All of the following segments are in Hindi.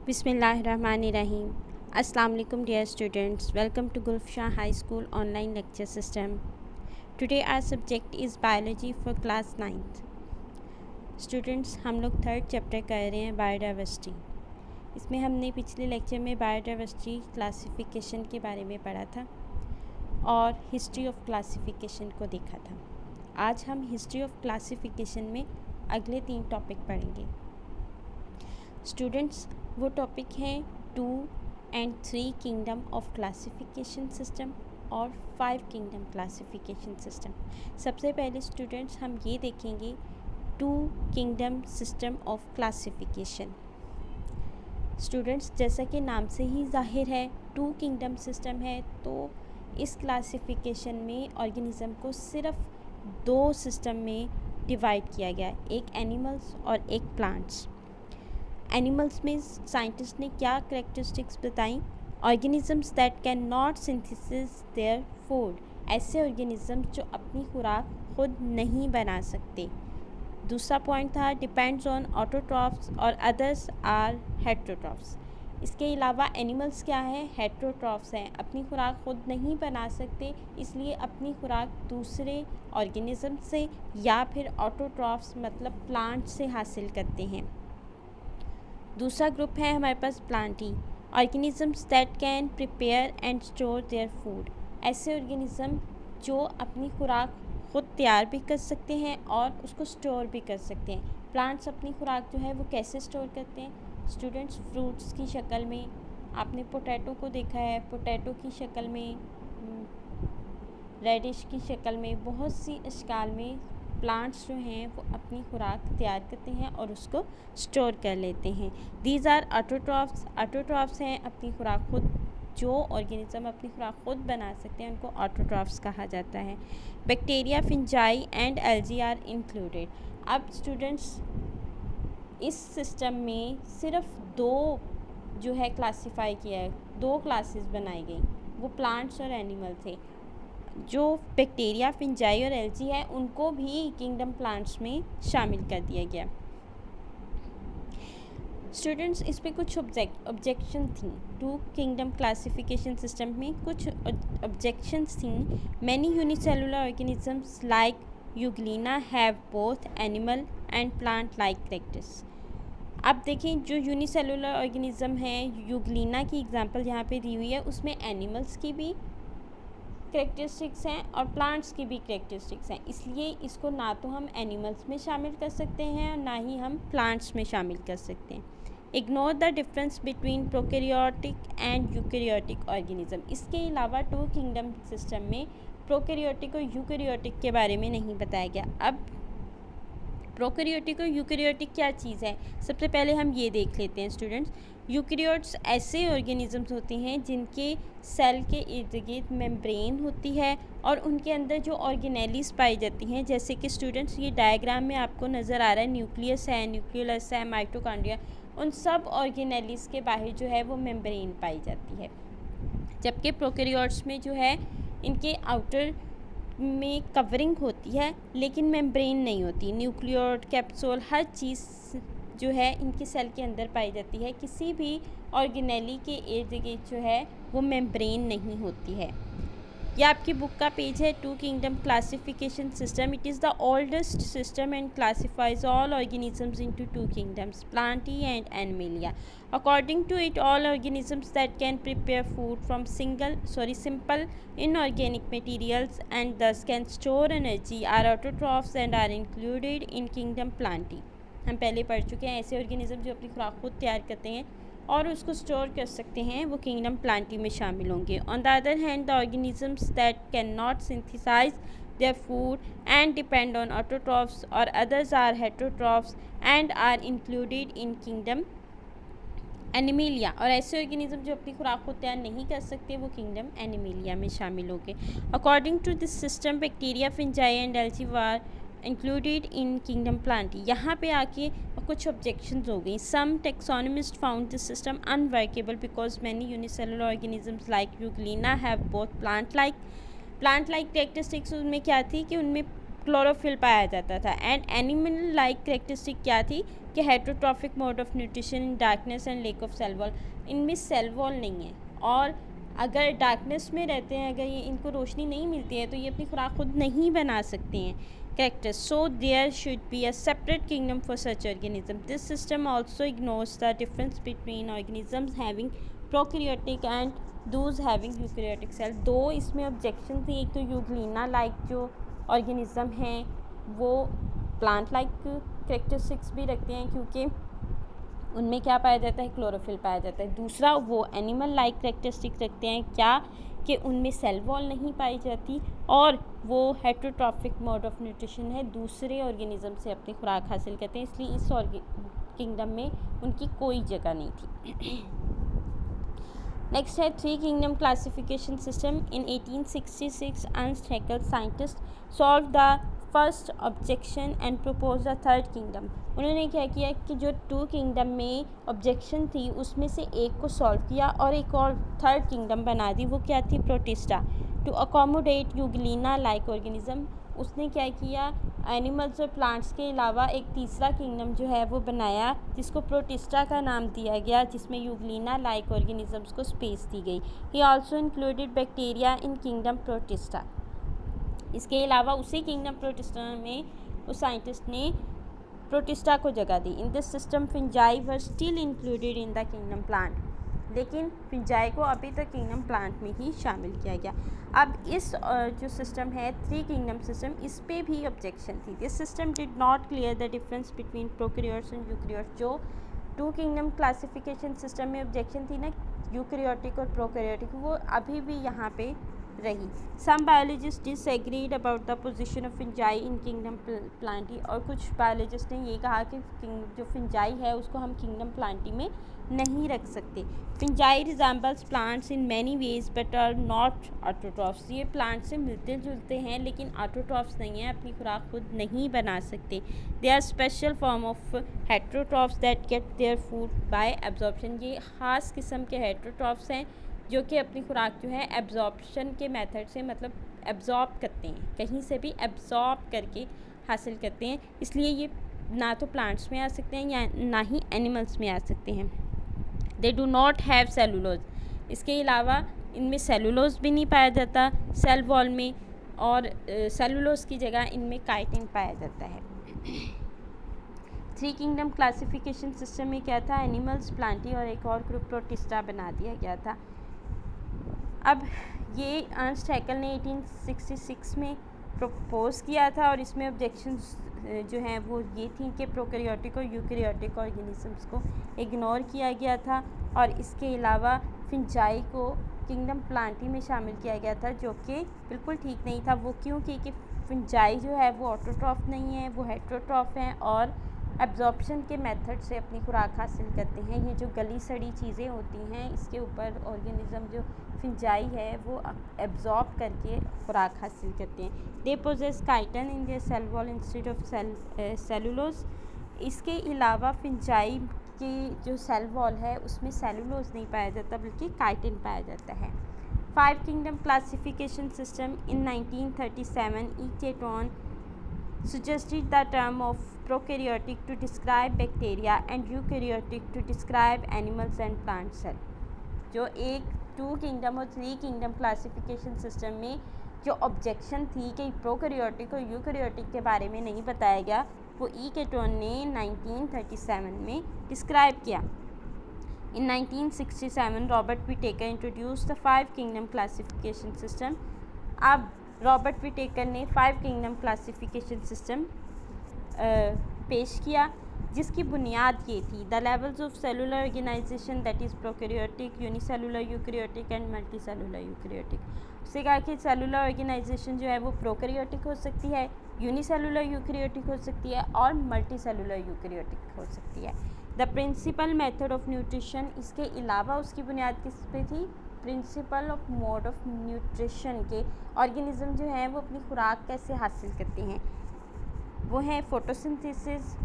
Bismillahirrahmanirrahim. Assalamu alaikum dear students. Welcome to Gulfsha High School online lecture system. Today our subject is biology for class 9th. Students, हम लोग थर्ड चैप्टर कर रहे हैं बायोडाइवर्सिटी. इसमें हमने पिछले लेक्चर में बायोडाइवर्सिटी क्लासिफिकेशन के बारे में पढ़ा था और हिस्ट्री ऑफ क्लासिफिकेशन को देखा था. आज हम हिस्ट्री ऑफ क्लासिफिकेशन में अगले 3 टॉपिक पढ़ेंगे. स्टूडेंट्स, वो टॉपिक हैं 2 and 3 kingdom of classification system और 5 किंगडम क्लासिफिकेशन सिस्टम. सबसे पहले स्टूडेंट्स हम ये देखेंगे 2 kingdom system of classification. Students, जैसा कि नाम से ही जाहिर है 2 किंगडम सिस्टम है, तो इस क्लासिफिकेशन में ऑर्गेनिज़म को सिर्फ 2 सिस्टम में डिवाइड किया गया है, एक एनिमल्स और एक प्लांट्स. एनिमल्स में साइंटिस्ट ने क्या करेक्टरिस्टिक्स बताई? Organisms that can not synthesis there food, ऐसे ऑर्गेनिज्म जो अपनी खुराक खुद नहीं बना सकते. दूसरा पॉइंट था डिपेंड्स ऑन ऑटोट्रॉफ्स और अदर्स आर हेट्रोट्रॉफ्स. इसके अलावा एनिमल्स क्या है? हेट्रोट्रॉफ्स हैं, अपनी खुराक खुद नहीं बना सकते, इसलिए अपनी खुराक दूसरे ऑर्गेनिज्म से या फिर ऑटोट्रॉफ्स मतलब प्लांट से हासिल करते हैं. दूसरा ग्रुप है हमारे पास plantae, organisms that can prepare and store their food, ऐसे ऑर्गेनिज्म जो अपनी खुराक खुद तैयार भी कर सकते हैं और उसको स्टोर भी कर सकते हैं. प्लांट्स अपनी खुराक जो है वो कैसे स्टोर करते हैं? स्टूडेंट्स, फ्रूट्स की शक्ल में. आपने पोटैटो को देखा है, पोटैटो की शक्ल में, रेडिश की शक्ल में, बहुत सी अशकाल में प्लांट्स जो हैं वो अपनी खुराक तैयार करते हैं और उसको स्टोर कर लेते हैं. These are autotrophs. ऑटोट्रॉफ्स हैं अपनी खुराक खुद, जो ऑर्गेनिज्म अपनी खुराक खुद बना सकते हैं उनको ऑटोट्रॉफ्स कहा जाता है. Bacteria, fungi and algae are included. अब स्टूडेंट्स, इस सिस्टम में सिर्फ 2 जो है क्लासीफाई किया है, 2 क्लासेस बनाई गई, वो प्लांट्स और एनिमल थे. जो बैक्टीरिया, फिंजाई और एल्गी है उनको भी किंगडम प्लांट्स में शामिल कर दिया गया. स्टूडेंट्स, इस पे कुछ ऑब्जेक्शन थी. 2 किंगडम क्लासिफिकेशन सिस्टम में कुछ ऑब्जेक्शंस थी. Many unicellular organisms like euglena have both animal and plant like characters. अब देखें, जो यूनिसेलुलर ऑर्गेनिज्म है, यूग्लिना की एग्जांपल यहाँ पे दी हुई है, उसमें एनिमल्स की भी करेक्टरिस्टिक्स हैं और प्लांट्स की भी करेक्टरिस्टिक्स हैं, इसलिए इसको ना तो हम एनिमल्स में शामिल कर सकते हैं और ना ही हम प्लांट्स में शामिल कर सकते हैं. Ignore the difference between prokaryotic and eukaryotic organism. इसके अलावा 2 किंगडम सिस्टम में प्रोकैरियोटिक और यूकैरियोटिक के बारे में नहीं बताया गया. अब प्रोकैरियोटिक और यूकैरियोटिक क्या चीज़ है, सबसे पहले हम ये देख लेते हैं. स्टूडेंट्स, यूकैरियोट्स ऐसे ऑर्गेनिजम्स होते हैं जिनके सेल के इर्द गिर्द मेम्ब्रेन होती है और उनके अंदर जो ऑर्गेनेलीज पाई जाती हैं, जैसे कि स्टूडेंट्स ये डायग्राम में आपको नज़र आ रहा है, न्यूक्लियस है, न्यूक्लियोलस है, माइटोकॉन्ड्रिया, उन सब ऑर्गेनेलीज के बाहर जो है वो मेम्ब्रेन पाई जाती है. जबकि प्रोकैरियोट्स में जो है इनके आउटर में कवरिंग होती है लेकिन मेम्ब्रेन नहीं होती. न्यूक्लियोड, कैप्सूल, हर चीज़ जो है इनके सेल के अंदर पाई जाती है. किसी भी ऑर्गेनेली के इर्द गिर्द जो है वो मेम्ब्रेन नहीं होती है. यह आपकी बुक का पेज है, 2 kingdom classification system. It is the oldest system and classifies all organisms into 2 kingdoms, Plantae and Animalia. According to it, all organisms that can prepare food from simple inorganic materials and thus can store energy are autotrophs and are included in kingdom Plantae. हम पहले पढ़ चुके हैं, ऐसे ऑर्गेनिज्म जो अपनी खुराक खुद तैयार करते हैं और उसको स्टोर कर सकते हैं वो किंगडम प्लांटी में शामिल होंगे. On the other hand, the organisms that can not synthesize their food and depend on autotrophs or others are heterotrophs and are included in kingdom Animalia. और ऐसे ऑर्गेनिज्म जो अपनी खुराक को तैयार नहीं कर सकते वो किंगडम एनिमिलिया में शामिल हो गए. According to this system, bacteria, fungi and algae were included in kingdom plantae. यहाँ पे आके कुछ ऑब्जेक्शंस हो गई. Some taxonomist found this system unworkable because many unicellular organisms like euglena have both plant like characteristics. उनमें क्या थी कि उनमें क्लोरोफिल पाया जाता था। एंड एनिमल लाइक करेक्टरिस्टिक क्या थी कि heterotrophic mode of nutrition in darkness and lack of cell wall, इनमें सेल वॉल नहीं है और अगर डार्कनेस में रहते हैं, अगर ये इनको रोशनी नहीं मिलती है तो ये अपनी खुराक खुद नहीं बना सकते हैं characters. So there should be a separate kingdom for such organism. This system also ignores the difference between organisms having prokaryotic and those having eukaryotic cell. दो इसमें ऑब्जेक्शन थी, एक तो यूग्लिना लाइक जो ऑर्गेनिज्म हैं वो प्लांट लाइक करेक्टरिस्टिक्स भी रखते हैं क्योंकि उनमें क्या पाया जाता है, क्लोरोफिल पाया जाता है। दूसरा वो एनिमल लाइक करेक्टरिस्टिक्स रखते हैं क्या कि उनमें सेल वॉल नहीं पाई जाती और वो हेट्रोट्रॉफिक मोड ऑफ न्यूट्रिशन है, दूसरे ऑर्गेनिज्म से अपनी खुराक हासिल करते हैं, इसलिए इस किंगडम में उनकी कोई जगह नहीं थी। नेक्स्ट है three kingdom classification system. In 1866 Ernst Hückel scientist solve the first objection and propose the third kingdom. उन्होंने क्या किया कि जो टू किंगडम में ऑब्जेक्शन थी उसमें से एक को सॉल्व किया और एक और थर्ड किंगडम बना दी। वो क्या थी, Protista. To accommodate euglena like organism, उसने क्या किया, एनिमल्स और प्लांट्स के अलावा एक तीसरा किंगडम जो है वो बनाया जिसको प्रोटिस्टा का नाम दिया गया, जिसमें यूग्लिना लाइक ऑर्गेनिजम्स को स्पेस दी गई। ही आल्सो इंक्लूडेड बैक्टीरिया इन किंगडम प्रोटिस्टा। इसके अलावा उसी किंगडम प्रोटिस्टा में उस साइंटिस्ट ने प्रोटिस्टा को जगह दी। In this system fungi were still included in the kingdom plant, लेकिन फिंजाई को अभी तक किंगडम प्लांट में ही शामिल किया गया। अब इस जो सिस्टम है थ्री किंगडम सिस्टम, इस पे भी ऑब्जेक्शन थी। This system did not clear the difference between prokaryotes and eukaryotes. जो टू किंगडम क्लासिफिकेशन सिस्टम में ऑब्जेक्शन थी ना, यूकैरियोटिक और प्रोकैरियोटिक, वो अभी भी यहाँ पे रही। Some biologist disagreed about the position of fungi in kingdom plantae, और कुछ बायोलॉजिस्ट ने ये कहा कि जो फिंजाई है उसको हम किंगडम प्लांटी में नहीं रख सकते। Fungi resembles plants in many ways but are not autotrophs. ये प्लांट से मिलते जुलते हैं लेकिन ऑटोट्रॉफ्स नहीं हैं, अपनी खुराक खुद नहीं बना सकते। They are special form of heterotrophs that get their food by absorption. ये ख़ास किस्म के हेट्रोट्रॉफ्स हैं जो कि अपनी खुराक जो है एब्जॉर्प्शन के मेथड से, मतलब एब्जॉर्ब करते हैं, कहीं से भी एब्जॉर्ब करके हासिल करते हैं, इसलिए ये ना तो प्लांट्स में आ सकते हैं या ना ही एनिमल्स में आ सकते हैं। They do not have cellulose. इसके अलावा इनमें सेलुलोज भी नहीं पाया जाता सेल वॉल में, और सेलुलोज की जगह इनमें काइटिन पाया जाता है। थ्री किंगडम क्लासिफिकेशन सिस्टम में क्या था, एनिमल्स, प्लांटी और एक और ग्रुप प्रोटिस्टा बना दिया गया था। अब ये अर्नस्ट हैकेल ने 1866 में प्रपोज किया था और इसमें ऑब्जेक्शंस जो हैं वो ये थी कि प्रोकैरियोटिक और यूकैरियोटिक ऑर्गेनिजम्स को इग्नोर किया गया था और इसके अलावा फिंजाई को किंगडम प्लांटी में शामिल किया गया था, जो कि बिल्कुल ठीक नहीं था। वो क्योंकि फिंजाई जो है वो ऑटोट्रॉफ नहीं है, वो हेट्रोट्रॉफ हैं और एब्जॉर्प्शन के मेथड से अपनी खुराक हासिल करते हैं। ये जो गली सड़ी चीज़ें होती हैं इसके ऊपर ऑर्गेनिज्म जो फिंजाई है वो एब्जॉर्ब करके खुराक हासिल करते हैं। They possess chitin in their cell wall instead of cellulose. इसके अलावा फिंजाई की जो सेल वॉल है उसमें सेलुलोज नहीं पाया जाता बल्कि काइटिन पाया जाता है। Five kingdom classification system in 1937 ईकेटॉन suggested the term of prokaryotic to describe bacteria and eukaryotic to describe animals and plant cell। जो एक टू किंगडम और थ्री किंगडम क्लासिफिकेशन सिस्टम में जो ऑब्जेक्शन थी कि प्रोकैरियोटिक और यूकैरियोटिक के बारे में नहीं बताया गया, वो ईकेटॉन ने 1937 में डिस्क्राइब किया। In 1967 Robert Whittaker introduce the five kingdom classification system. अब रॉबर्ट विटेकर ने फाइव किंगडम क्लासिफिकेशन सिस्टम पेश किया जिसकी बुनियाद ये थी, the levels of cellular organization that is prokaryotic, unicellular eukaryotic and multicellular eukaryotic. उससे कहा कि सेलुलर ऑर्गेनाइजेशन जो है वो प्रोकैरियोटिक हो सकती है, यूनिसेलुलर यूकैरियोटिक हो सकती है और मल्टीसेलुलर यूकैरियोटिक हो सकती है। The principal method of nutrition, इसके अलावा उसकी बुनियाद किस पे थी, principle of mode of nutrition के ऑर्गेनिज्म जो हैं वो अपनी खुराक कैसे हासिल करते हैं, वो है फोटोसिंथेसिस,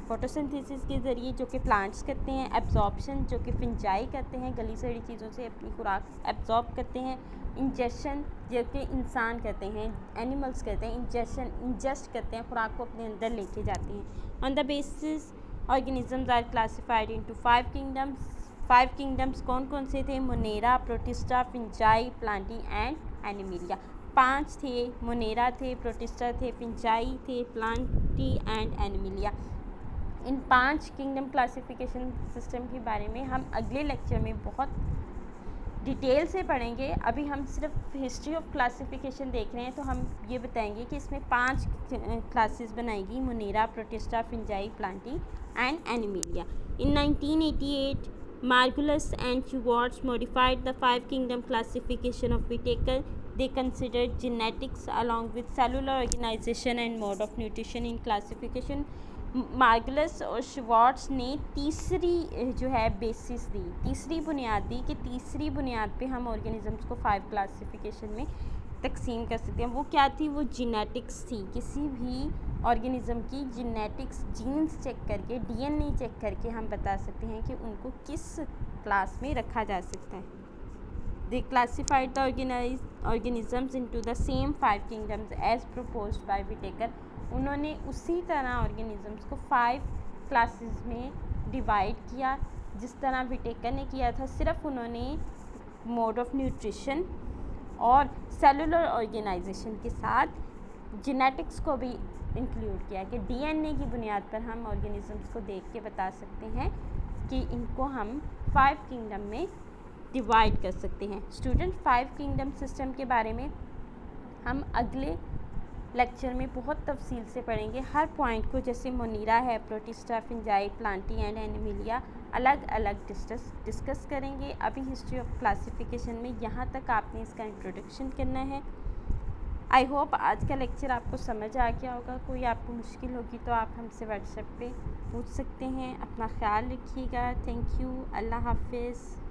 फोटोसिंथेसिस के ज़रिए जो कि प्लांट्स करते हैं, एब्जॉर्प्शन जो कि फिंजाई करते हैं, गली सड़ी चीज़ों से अपनी खुराक एब्जॉर्ब करते हैं, इंजेक्शन जो कि इंसान करते हैं, एनिमल्स करते हैं, इंजेस्ट करते हैं, खुराक को अपने अंदर लेके जाते हैं। On the basis organisms are classified into 5 kingdoms. 5 kingdoms कौन कौन से थे? Monera, Protista, fungi, plantae and animalia. 5 थे, मोनेरा थे, प्रोटिस्टा थे, फिंजाई थे, प्लांटी एंड एनिमिलिया। इन 5 किंगडम क्लासिफिकेशन सिस्टम के बारे में हम अगले लेक्चर में बहुत डिटेल से पढ़ेंगे। अभी हम सिर्फ हिस्ट्री ऑफ क्लासिफिकेशन देख रहे हैं, तो हम ये बताएंगे कि इसमें 5 क्लासेस बनाएगी: Monera, Protista, fungi, plantae and animalia. In 1988 Margulis and Schwartz modified the 5 kingdom classification of Whittaker. They considered genetics along with cellular organization and mode of nutrition in classification. मार्गुलस और श्वार्ट्ज ने तीसरी जो है बेसिस दी, तीसरी बुनियाद दी कि तीसरी बुनियाद पे हम ऑर्गेनिजम्स को 5 क्लासिफिकेशन में तकसीम कर सकते हैं। वो क्या थी? वो जीनेटिक्स थी। किसी भी ऑर्गेनिज़म की जीनेटिक्स, जीन्स चेक करके, डीएनए चेक करके हम बता सकते हैं कि उनको किस क्लास में रखा जा सकता है। They classified the organisms into the same 5 kingdoms as proposed by Whittaker. उन्होंने उसी तरह ऑर्गेनिजम्स को 5 क्लासेस में डिवाइड किया जिस तरह विटेकर ने किया था। सिर्फ उन्होंने मोड ऑफ न्यूट्रिशन और सेलुलर ऑर्गेनाइजेशन के साथ जेनेटिक्स को भी इंक्लूड किया कि डीएनए की बुनियाद पर हम ऑर्गेनिजम्स को देख के बता सकते हैं कि इनको हम 5 किंगडम में डिवाइड कर सकते हैं। स्टूडेंट, 5 किंगडम सिस्टम के बारे में हम अगले लेक्चर में बहुत तफसील से पढ़ेंगे। हर पॉइंट को, जैसे मोनेरा है, protista, fungi, plantae and Animalia, अलग अलग डिस्कस करेंगे। अभी हिस्ट्री ऑफ क्लासिफिकेशन में यहाँ तक आपने इसका इंट्रोडक्शन करना है। आई होप आज का लेक्चर आपको समझ आ गया होगा। कोई आपको मुश्किल होगी तो आप हमसे व्हाट्सएप पे पूछ सकते हैं। अपना ख्याल रखिएगा। Thank you. अल्लाह हाफिज़।